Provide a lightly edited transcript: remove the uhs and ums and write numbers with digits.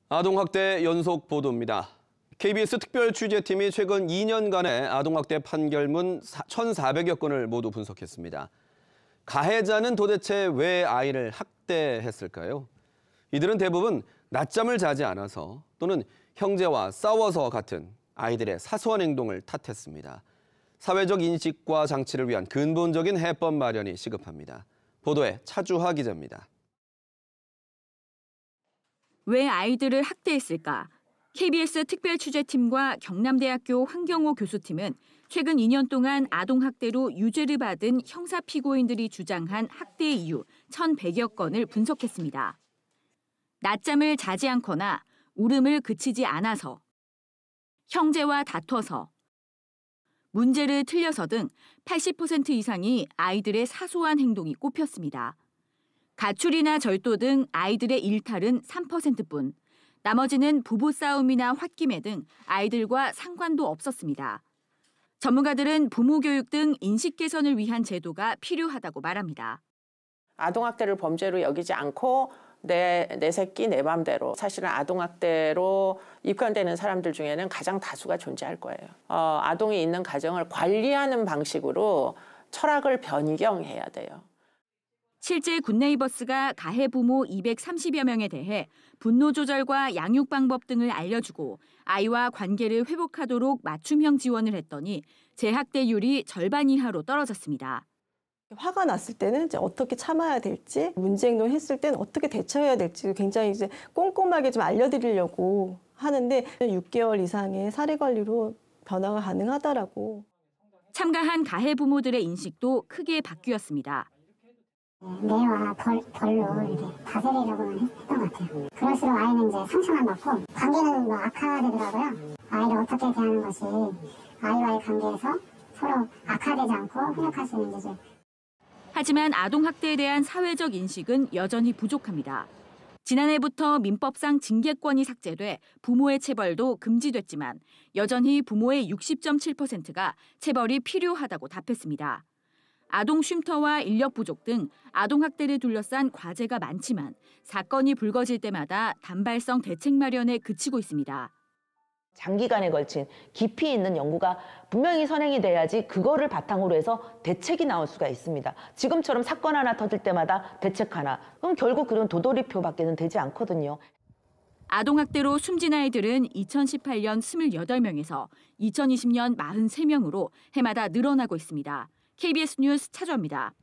아동학대 연속 보도입니다. KBS 특별취재팀이 최근 2년간의 아동학대 판결문 1,400여 건을 모두 분석했습니다. 가해자는 도대체 왜 아이를 학대했을까요? 이들은 대부분 낮잠을 자지 않아서 또는 형제와 싸워서 같은 아이들의 사소한 행동을 탓했습니다. 사회적 인식과 장치를 위한 근본적인 해법 마련이 시급합니다. 보도에 차주하 기자입니다. 왜 아이들을 학대했을까? KBS 특별취재팀과 경남대학교 황경호 교수팀은 최근 2년 동안 아동학대로 유죄를 받은 형사 피고인들이 주장한 학대 이유 1,100여 건을 분석했습니다. 낮잠을 자지 않거나 울음을 그치지 않아서, 형제와 다퉈서, 문제를 틀려서 등 80% 이상이 아이들의 사소한 행동이 꼽혔습니다. 가출이나 절도 등 아이들의 일탈은 3%뿐, 나머지는 부부싸움이나 홧김에 등 아이들과 상관도 없었습니다. 전문가들은 부모 교육 등 인식 개선을 위한 제도가 필요하다고 말합니다. 아동학대를 범죄로 여기지 않고 내 새끼 내 맘대로, 사실은 아동학대로 입건되는 사람들 중에는 가장 다수가 존재할 거예요. 아동이 있는 가정을 관리하는 방식으로 철학을 변경해야 돼요. 실제 굿네이버스가 가해 부모 230여 명에 대해 분노 조절과 양육 방법 등을 알려주고 아이와 관계를 회복하도록 맞춤형 지원을 했더니 재학대율이 절반 이하로 떨어졌습니다. 화가 났을 때는 이제 어떻게 참아야 될지, 문제 행동을 했을 때는 어떻게 대처해야 될지 굉장히 이제 꼼꼼하게 좀 알려드리려고 하는데 6개월 이상의 사례 관리로 변화가 가능하다라고. 참가한 가해 부모들의 인식도 크게 바뀌었습니다. 매와 벌로 이렇게 다스리려고는 했던 것 같아요. 그럴수록 아이는 이제 상처만 받고 관계는 악화되더라고요. 아이를 어떻게 대하는 것이 아이와의 관계에서 서로 악화되지 않고 협력할 수 있는 기술. 하지만 아동학대에 대한 사회적 인식은 여전히 부족합니다. 지난해부터 민법상 징계권이 삭제돼 부모의 체벌도 금지됐지만 여전히 부모의 60.7%가 체벌이 필요하다고 답했습니다. 아동 쉼터와 인력 부족 등 아동학대를 둘러싼 과제가 많지만 사건이 불거질 때마다 단발성 대책 마련에 그치고 있습니다. 장기간에 걸친 깊이 있는 연구가 분명히 선행이 돼야지 그거를 바탕으로 해서 대책이 나올 수가 있습니다. 지금처럼 사건 하나 터질 때마다 대책 하나, 그럼 결국 그런 도돌이표밖에는 되지 않거든요. 아동학대로 숨진 아이들은 2018년 28명에서 2020년 43명으로 해마다 늘어나고 있습니다. KBS 뉴스 차주하입니다.